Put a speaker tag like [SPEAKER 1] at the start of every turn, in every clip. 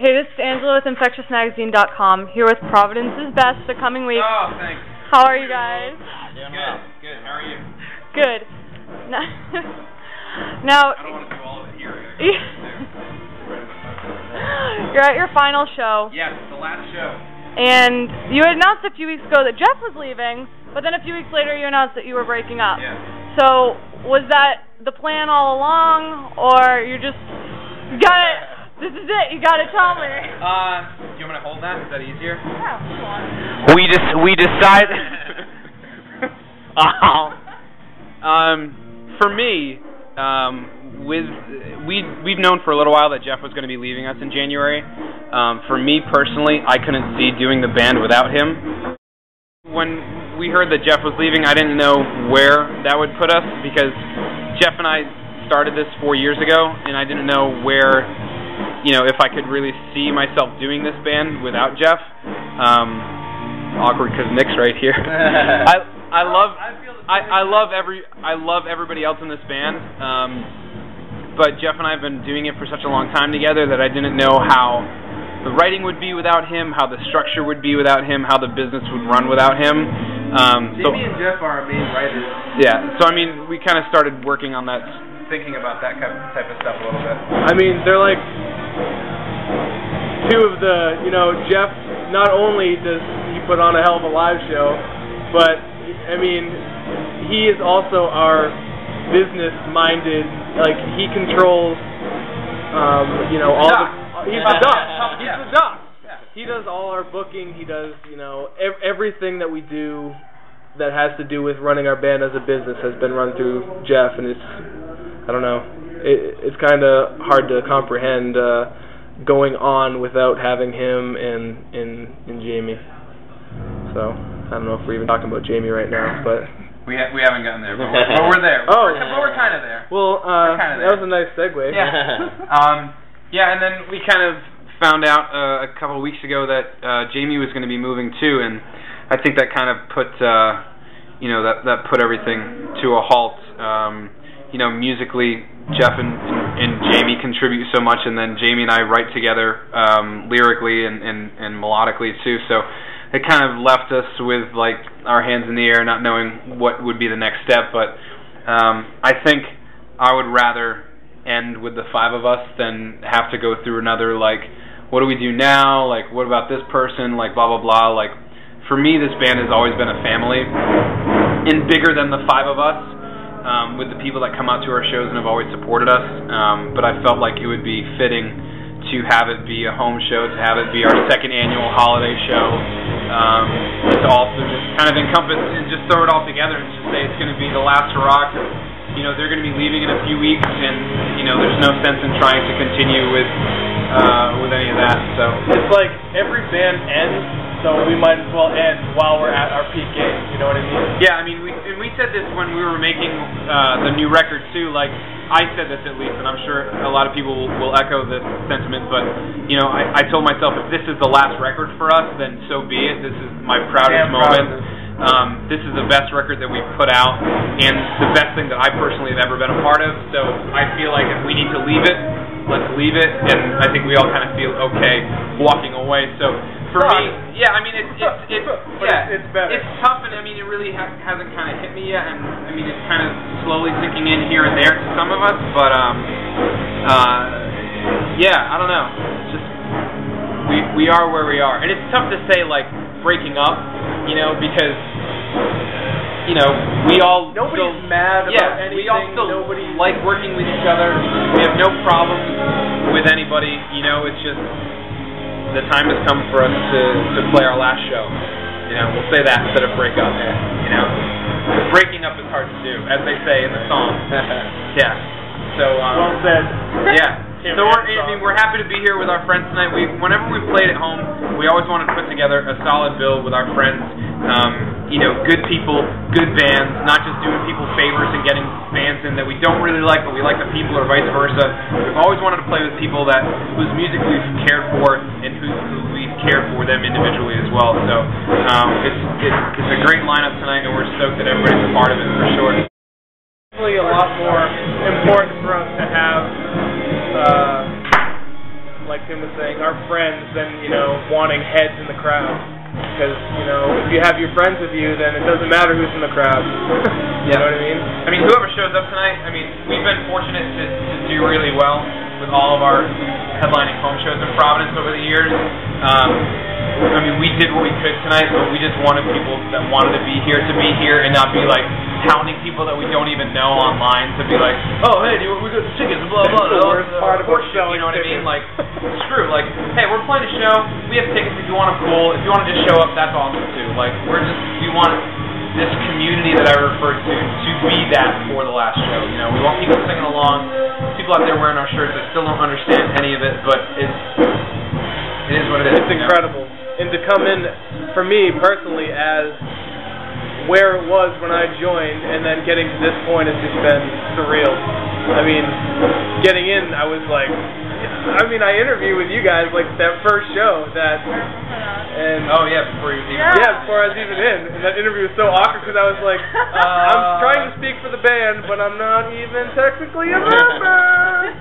[SPEAKER 1] Hey, this is Angela with InfectiousNagazine.com, here with Providence's Best the coming week.
[SPEAKER 2] Oh, thanks.
[SPEAKER 1] How are you guys?
[SPEAKER 2] Doing well. Good. How are you?
[SPEAKER 1] Good. Now,
[SPEAKER 2] I don't want to do all of it here.
[SPEAKER 1] You're at your final show.
[SPEAKER 2] Yes, the last show.
[SPEAKER 1] And you had announced a few weeks ago that Jeff was leaving, but then a few weeks later you announced that you were breaking up.
[SPEAKER 2] Yeah.
[SPEAKER 1] So, was that the plan all along, or you just got it? This is it. You got to tell me.
[SPEAKER 2] Do you want me to hold that? Is that easier?
[SPEAKER 1] Yeah, come on.
[SPEAKER 2] We decided. For me, we've known for a little while that Jeff was going to be leaving us in January. For me personally, I couldn't see doing the band without him. When we heard that Jeff was leaving, I didn't know where that would put us because Jeff and I started this 4 years ago, and I didn't know where, if I could really see myself doing this band without Jeff. Awkward because Nick's right here. I love everybody else in this band, but Jeff and I have been doing it for such a long time together that I didn't know how the writing would be without him, how the structure would be without him, how the business would run without him.
[SPEAKER 3] Jamie and Jeff are our main writers.
[SPEAKER 2] Yeah, so we kind of started working on that, thinking about that type of stuff a little bit.
[SPEAKER 3] They're like two of the, Jeff, not only does he put on a hell of a live show, but, he is also our business-minded, he controls, all the... He's the doc. He's the doc. He does all our booking. He does, everything that we do that has to do with running our band as a business has been run through Jeff, and it's kind of hard to comprehend going on without having him and Jamie. So I don't know if we're even talking about Jamie right now, but
[SPEAKER 2] we haven't gotten there, but we're there.
[SPEAKER 3] Oh,
[SPEAKER 2] we're kind of there.
[SPEAKER 3] Well, that was a nice segue.
[SPEAKER 2] Yeah. Yeah, and then we kind of found out a couple of weeks ago that Jamie was going to be moving too, and I think that kind of put that put everything to a halt. Musically, Jeff and Jamie contribute so much, and then Jamie and I write together lyrically and melodically too. So it kind of left us with our hands in the air, not knowing what would be the next step. But I think I would rather end with the five of us than have to go through another what do we do now, what about this person, blah blah blah. For me, this band has always been a family and bigger than the five of us, with the people that come out to our shows and have always supported us, but I felt like it would be fitting to have it be a home show, to have it be our second annual holiday show, to also just kind of encompass and just throw it all together and just say it's going to be the last hurrah. They're going to be leaving in a few weeks, and there's no sense in trying to continue with any of that. So
[SPEAKER 3] it's like every band ends, so we might as well end while we're at our peak game. You know what I mean?
[SPEAKER 2] Yeah, we said this when we were making the new record too. I said this at least, and I'm sure a lot of people will echo this sentiment. But I told myself, if this is the last record for us, then so be it. This is my proudest moment. This is the best record that we've put out, and the best thing that I personally have ever been a part of. So I feel like if we need to leave it, let's leave it. And I think we all kind of feel okay walking away. So for me, yeah, it's better. It's tough, and it really hasn't kind of hit me yet. And it's kind of slowly sinking in here and there to some of us. But I don't know. It's just we are where we are, and it's tough to say breaking up, because we all
[SPEAKER 3] nobody's mad about anything.
[SPEAKER 2] We all still like working with each other. We have no problems with anybody. It's just the time has come for us to play our last show. We'll say that instead of break up. Breaking up is hard to do, as they say in the song. Yeah. So
[SPEAKER 3] well said.
[SPEAKER 2] Yeah. So we're happy to be here with our friends tonight. Whenever we played at home, we always wanted to put together a solid bill with our friends. Good people, good bands, not just doing people favors and getting bands in that we don't really like, but we like the people, or vice versa. We've always wanted to play with people whose music we've cared for and who we've cared for them individually as well. So it's a great lineup tonight, and we're stoked that everybody's a part of it for sure.
[SPEAKER 3] Definitely a lot more important for us to have Tim was saying, our friends than, you know, wanting heads in the crowd. Because, you know, if you have your friends with you, then it doesn't matter who's in the crowd. You know what I mean?
[SPEAKER 2] I mean, whoever shows up tonight, I mean, we've been fortunate to do really well with all of our headlining home shows in Providence over the years. I mean, we did what we could tonight, but we just wanted people that wanted to be here and not be like hounding people that we don't even know online to be like, oh, hey, we got the tickets, blah, blah, blah.
[SPEAKER 3] That's the worst part about selling
[SPEAKER 2] you know what I mean?
[SPEAKER 3] tickets.
[SPEAKER 2] Like, screw, like, hey, we're playing a show, we have tickets, if you want them, cool. If you want to just show up, that's awesome too. Like, we want this community that I referred to be that for the last show. You know, we want people singing along, people out there wearing our shirts that still don't understand any of it, but it is what it is.
[SPEAKER 3] It's incredible. And to come in, for me personally, as where it was when I joined, and then getting to this point has just been surreal. I mean, getting in, I was like, I interviewed with you guys like that first show and
[SPEAKER 2] oh yeah, before you was even
[SPEAKER 3] before I was even in, and that interview was so awkward because I was like, I'm trying to speak for the band, but I'm not even technically a member.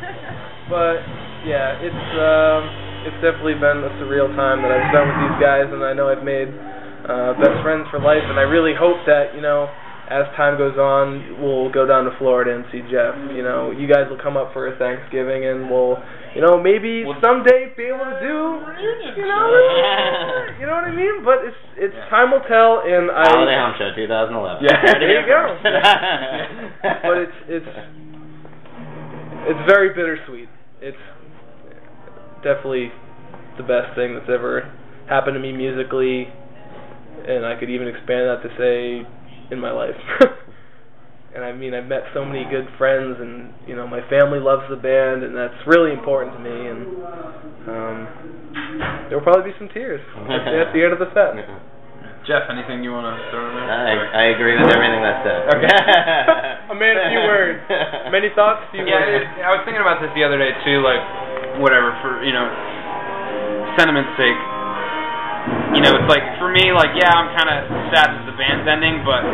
[SPEAKER 3] But yeah, it's definitely been a surreal time that I've spent with these guys, and I know I've made best friends for life, and I really hope that, you know, as time goes on, we'll go down to Florida and see Jeff. You know, you guys will come up for a Thanksgiving, and we'll, you know, maybe someday be able to do, you know what I mean? But it's time will tell, and
[SPEAKER 4] Holiday Home Show 2011.
[SPEAKER 3] Yeah, there you go. But it's very bittersweet. It's definitely the best thing that's ever happened to me musically, and I could even expand that to say in my life. And I mean, I've met so many good friends, and you know, my family loves the band, and that's really important to me. And there will probably be some tears at the end of the set.
[SPEAKER 2] Jeff, anything you want to throw in there?
[SPEAKER 4] I agree with everything that's said.
[SPEAKER 3] Okay. A man, a few words. Many thoughts, few words.
[SPEAKER 2] I was thinking about this the other day too, like, whatever, for, you know, sentiment's sake. You know, it's like, for me, like, yeah, I'm kind of sad that the band's ending, but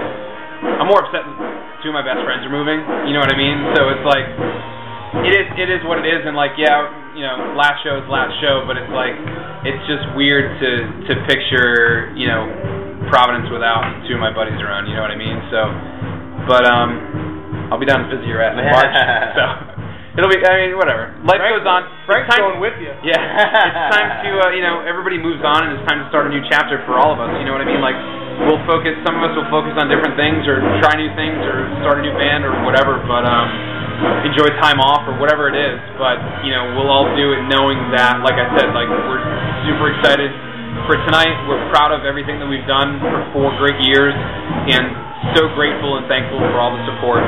[SPEAKER 2] I'm more upset that two of my best friends are moving, you know what I mean? So it's like, it is what it is, and like, yeah, you know, last show is last show, but it's like, it's just weird to picture, you know, Providence without two of my buddies around, you know what I mean? So, but I'll be down to visit your ass in March, so it'll be, I mean, whatever. Life goes on.
[SPEAKER 3] Frank's going with you.
[SPEAKER 2] Yeah, it's time to, you know, everybody moves on, and it's time to start a new chapter for all of us, you know what I mean? Like, we'll focus, some of us will focus on different things, or try new things, or start a new band, or whatever, but, enjoy time off, or whatever it is, but, you know, we'll all do it knowing that, like I said, like, we're super excited for tonight. We're proud of everything that we've done for 4 great years, and so grateful and thankful for all the support,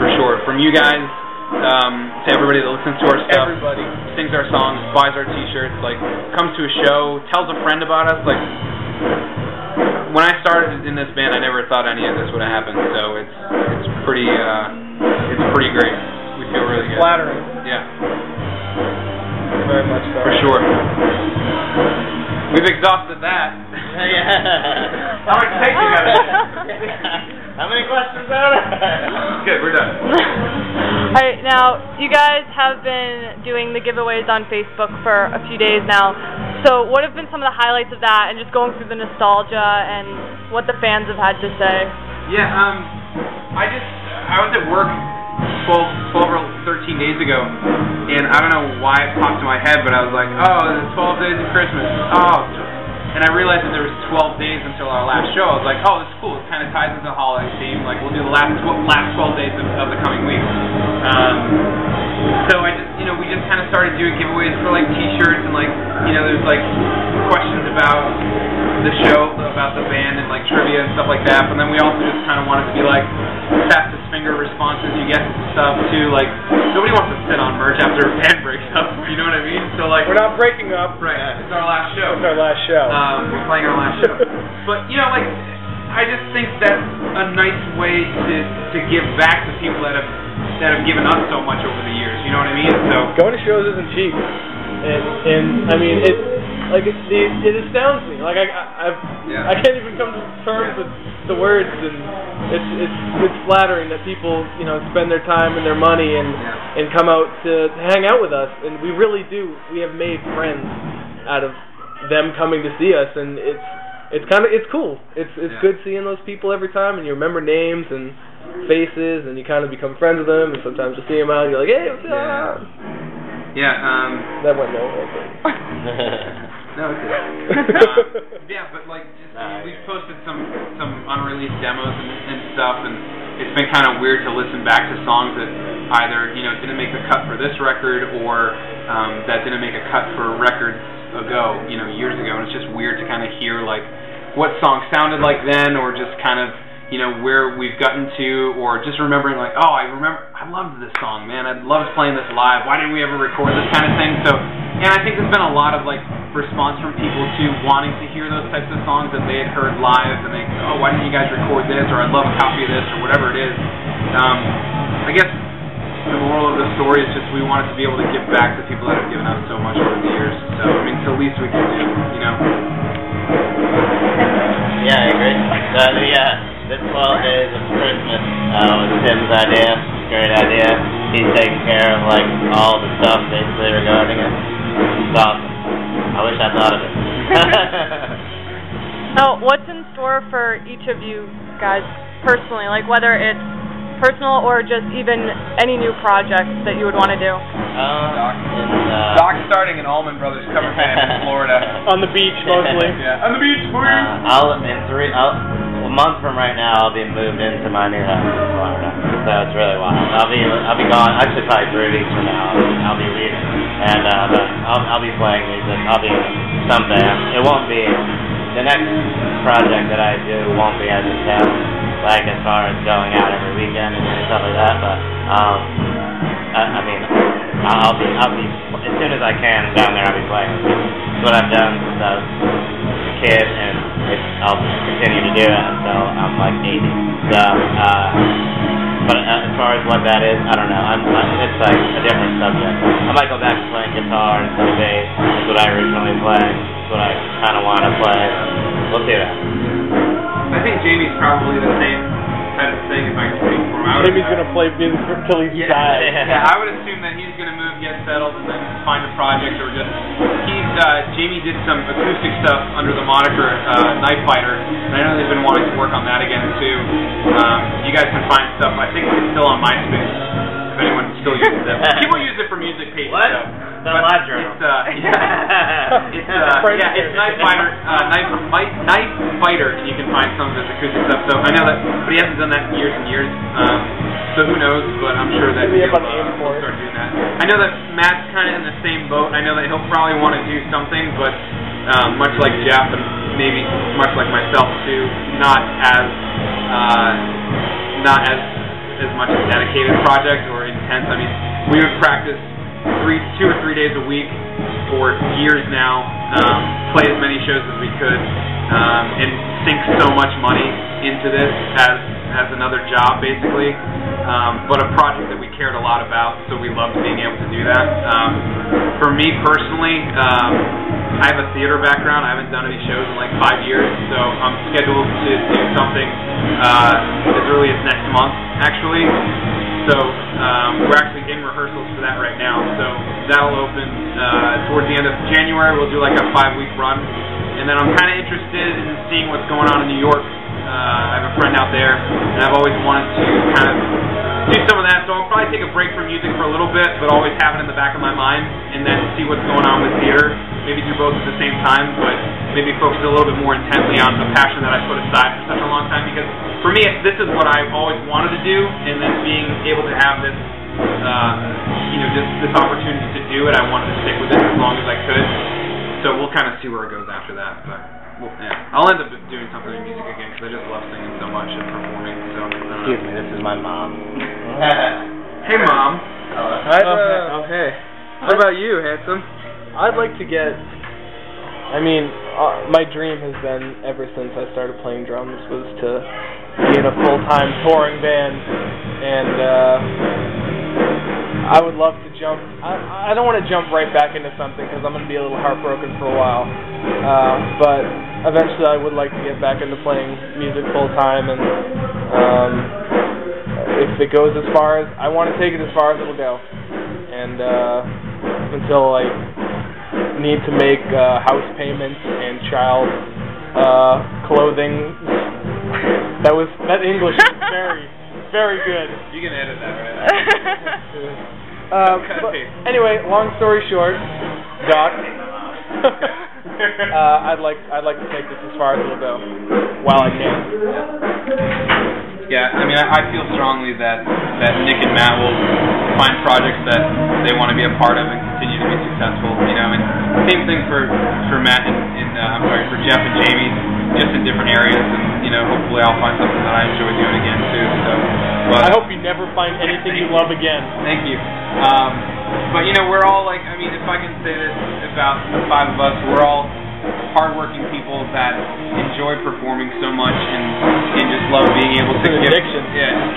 [SPEAKER 2] for sure. From you guys, to everybody that listens to our stuff,
[SPEAKER 3] everybody
[SPEAKER 2] sings our songs, buys our t-shirts, like, comes to a show, tells a friend about us. Like, when I started in this band, I never thought any of this would have happened, so it's pretty great. We feel really good.
[SPEAKER 3] Flattering.
[SPEAKER 2] Yeah.
[SPEAKER 3] Very much so.
[SPEAKER 2] For sure. We've exhausted that.
[SPEAKER 4] Yeah.
[SPEAKER 2] How much take you guys?
[SPEAKER 4] How many questions are there?
[SPEAKER 2] Good, we're done.
[SPEAKER 1] Alright, now, you guys have been doing the giveaways on Facebook for a few days now. So what have been some of the highlights of that, and just going through the nostalgia and what the fans have had to say?
[SPEAKER 2] Yeah, I was at work 12 or 13 days ago, and I don't know why it popped in my head, but I was like, oh, it's 12 days of Christmas. Oh, and I realized that there was 12 days until our last show. I was like, oh, that's cool. It kind of ties into the holiday theme. Like, we'll do the last 12 days of the coming week. So I just, you know, we just kind of started doing giveaways for, like, t-shirts, and, like, you know, there's, like, questions about the show, about the band, and, like, trivia and stuff like that. But then we also just kind of wanted to be, like, fastest finger responses you get to stuff, too. Like, nobody wants to sit on merch after a band breaks up, you know what I mean? So, like,
[SPEAKER 3] we're not breaking up.
[SPEAKER 2] Right, it's our last show.
[SPEAKER 3] It's our last show.
[SPEAKER 2] We're playing our last show. But, you know, like, I just think that's a nice way to give back to people that have given us so much over the years, you know what I mean? So
[SPEAKER 3] going to shows isn't cheap, and I mean it astounds me. Like I can't even come to terms with the words, and it's flattering that people, you know, spend their time and their money and and come out to hang out with us. And we really do. We have made friends out of them coming to see us, and it's cool. It's good seeing those people every time, and you remember names and faces, and you kind of become friends with them. And sometimes you see them out, and you're like, hey, what's going on?
[SPEAKER 2] Yeah.
[SPEAKER 3] That went nowhere.
[SPEAKER 2] No, it did. Yeah, but like, we've posted some unreleased demos and stuff, and it's been kind of weird to listen back to songs that either didn't make the cut for this record, or that didn't make a cut for records ago, years ago. And it's just weird to kind of hear like what songs sounded like then, or just kind of where we've gotten to, or just remembering like, oh, I loved this song, man. I loved playing this live. Why didn't we ever record this kind of thing? So, and I think there's been a lot of like response from people too, wanting to hear those types of songs that they had heard live, and they, oh, why didn't you guys record this, or I'd love a copy of this, or whatever it is. I guess the moral of the story is just we wanted to be able to give back to people that have given us so much over the years. So, I mean, it's the least we can do,
[SPEAKER 4] Yeah, I agree. This 12 Days of Christmas was Tim's idea. Great idea. He's taking care of like all the stuff basically regarding it. It's awesome. I wish I thought of it.
[SPEAKER 1] So, what's in store for each of you guys personally? Like, whether it's personal or just even any new projects that you would want to do?
[SPEAKER 2] Doc's starting an Allman Brothers cover band in Florida.
[SPEAKER 3] On the beach, mostly.
[SPEAKER 2] Yeah, on the beach,
[SPEAKER 4] a month from right now, I'll be moved into my new house in Florida. So it's really wild. I'll be gone. Actually, probably 3 weeks from now, I'll be leaving, and but I'll be playing music. I'll be someday. It won't be the next project that I do. Won't be as intense, like as far as going out every weekend and doing stuff like that. But I mean, I'll be as soon as I can down there. I'll be playing. It's what I've done since I was a kid, and I'll continue to do it until I'm like 80. So, but as far as what that is, I don't know. It's like a different subject. I might go back to playing guitar instead of bass. That's what I originally played. That's what I kind of want to play. We'll see that.
[SPEAKER 2] I think Jamie's probably the same type of thing, if I can speak for him.
[SPEAKER 3] Jamie's going to play music until he dies.
[SPEAKER 2] Yeah, I would assume that he's going to move, get settled, and then find a project, or just... Jamie did some acoustic stuff under the moniker Night Fighter, and I know they've been wanting to work on that again, too. You guys can find stuff. I think it's still on MySpace, if anyone still uses it. People use it for music pages.
[SPEAKER 4] What?
[SPEAKER 2] So.
[SPEAKER 4] It's on Live Journal.
[SPEAKER 2] It's Night Fighter, Night Fighter, and you can find some of his acoustic stuff. So I know that, but he hasn't done that in years and years. So who knows? But I'm sure that he'll start doing that. I know that Matt's kind of in the same boat. I know that he'll probably want to do something, but much like Jeff and maybe much like myself too, not as much a dedicated project or intense. I mean, we would practice 2 or 3 days a week for years now, play as many shows as we could, and sink so much money into this as another job, basically. But a project that we cared a lot about, so we loved being able to do that. For me personally, I have a theater background. I haven't done any shows in like 5 years, so I'm scheduled to do something as early as next month, actually. So we're actually in rehearsals for that right now. So that'll open towards the end of January. We'll do like a 5-week run, and then I'm kind of interested in seeing what's going on in New York. I have a friend out there, and I've always wanted to kind of do some of that. So I'll probably take a break from music for a little bit, but always have it in the back of my mind, and then see what's going on with theater. Maybe do both at the same time, but maybe focus a little bit more intently on the passion that I put aside for such a long time. Because for me, this is what I've always wanted to do, and then being able to have this, just this opportunity to do it, I wanted to stick with it as long as I could. So we'll kind of see where it goes after that. But I'll end up doing something in music again because I just love singing so much and performing. So
[SPEAKER 4] excuse me, this is my mom.
[SPEAKER 2] Hey, Mom.
[SPEAKER 3] Oh, hey.
[SPEAKER 2] What about you, handsome?
[SPEAKER 3] I'd like to get... I mean, my dream has been, ever since I started playing drums, was to be in a full-time touring band, and I would love to jump... I don't want to jump right back into something, because I'm going to be a little heartbroken for a while, but eventually I would like to get back into playing music full-time, and if it goes as far as I want to take it, as far as it'll go, and until I need to make house payments and child clothing. That English is very, very good.
[SPEAKER 2] You can edit that, right?
[SPEAKER 3] But anyway, long story short, Doc, I'd like to take this as far as it'll go, while I can.
[SPEAKER 2] Yeah, I mean, I feel strongly that Nick and Matt will find projects that they want to be a part of and continue to be successful. You know, and same thing for Matt and for Jeff and Jamie, just in different areas. And you know, hopefully I'll find something that I enjoy doing again too. So, but
[SPEAKER 3] I hope you never find anything you love again.
[SPEAKER 2] Thank you. But you know, we're all like, I mean, if I can say this about the five of us, we're all hardworking people that enjoy performing so much and just love being able to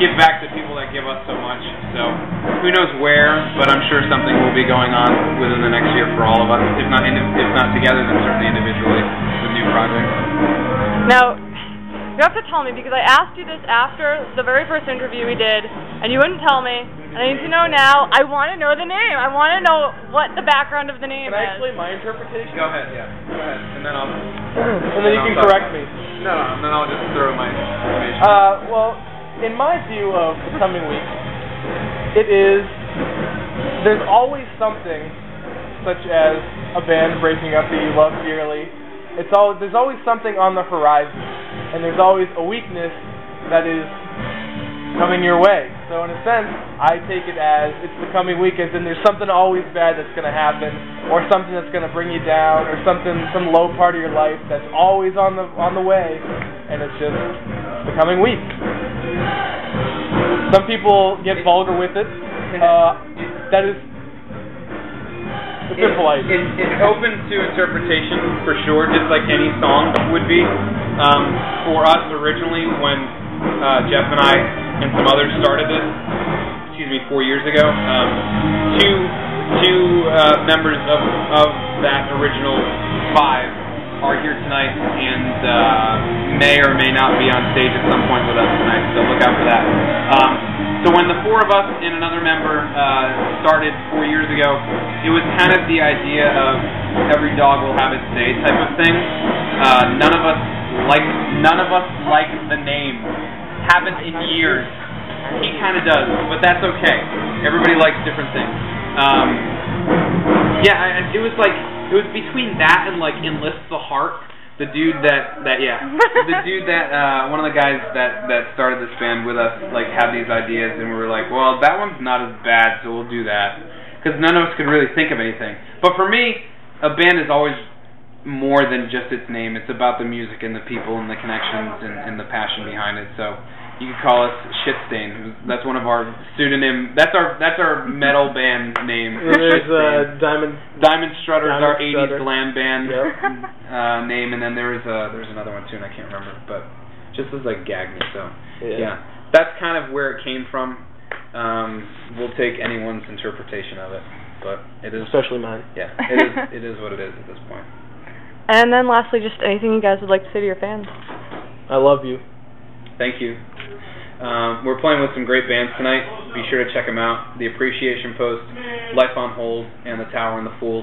[SPEAKER 2] give back to people that give us so much. So who knows where, but I'm sure something will be going on within the next year for all of us. If not together, then certainly individually with new projects.
[SPEAKER 1] Now, you have to tell me, because I asked you this after the very first interview we did, and you wouldn't tell me. And I need to know now. I want to know the name. I want to know what the background of the name is.
[SPEAKER 3] Can I explain my interpretation?
[SPEAKER 2] Go ahead, yeah. Go ahead. And then
[SPEAKER 3] you can correct me.
[SPEAKER 2] No, and then I'll just throw my information.
[SPEAKER 3] Well, in my view of the coming week, there's always something, such as a band breaking up that you love dearly. There's always something on the horizon, and there's always a weakness that is coming your way. So in a sense, I take it as it's the coming weekend, and there's something always bad that's going to happen, or something that's going to bring you down, or some low part of your life that's always on the way, and it's just the coming week. Some people get vulgar with it. That is polite.
[SPEAKER 2] It's open to interpretation for sure, just like any song would be. For us originally, when Jeff and I and some others started this, 4 years ago, two members of that original five are here tonight and may or may not be on stage at some point with us tonight, so look out for that. So when the four of us and another member started 4 years ago, it was kind of the idea of every dog will have its day type of thing. None of us like the name. Haven't in years. He kind of does, but that's okay. Everybody likes different things. It was between that and like Enlist the Heart. The dude one of the guys that started this band with us, like, had these ideas, and we were like, well, that one's not as bad, so we'll do that, because none of us could really think of anything. But for me, a band is always more than just its name. It's about the music and the people and the connections and the passion behind it. So you could call us Shitstain. That's one of our pseudonym. That's our metal band name.
[SPEAKER 3] There's
[SPEAKER 2] Diamond Strutter's our 80s glam band name, and then there's another one too, and I can't remember, but just as like gag me. So yeah, that's kind of where it came from. We'll take anyone's interpretation of it, but it is
[SPEAKER 3] especially mine.
[SPEAKER 2] Yeah, it is what it is at this point.
[SPEAKER 1] And then lastly, just anything you guys would like to say to your fans.
[SPEAKER 3] I love you.
[SPEAKER 2] Thank you. We're playing with some great bands tonight. Be sure to check them out. The Appreciation Post, Life on Hold, and The Tower and the Fool.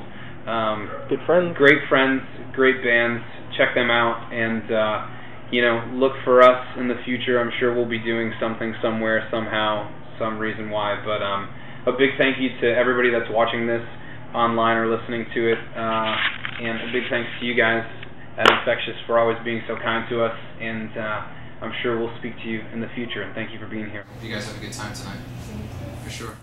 [SPEAKER 3] Good friends.
[SPEAKER 2] Great friends, great bands. Check them out, and look for us in the future. I'm sure we'll be doing something somewhere, somehow, some reason why. But a big thank you to everybody that's watching this online or listening to it, and a big thanks to you guys at Infectious for always being so kind to us, and I'm sure we'll speak to you in the future, and thank you for being here.
[SPEAKER 5] You guys have a good time tonight, for sure.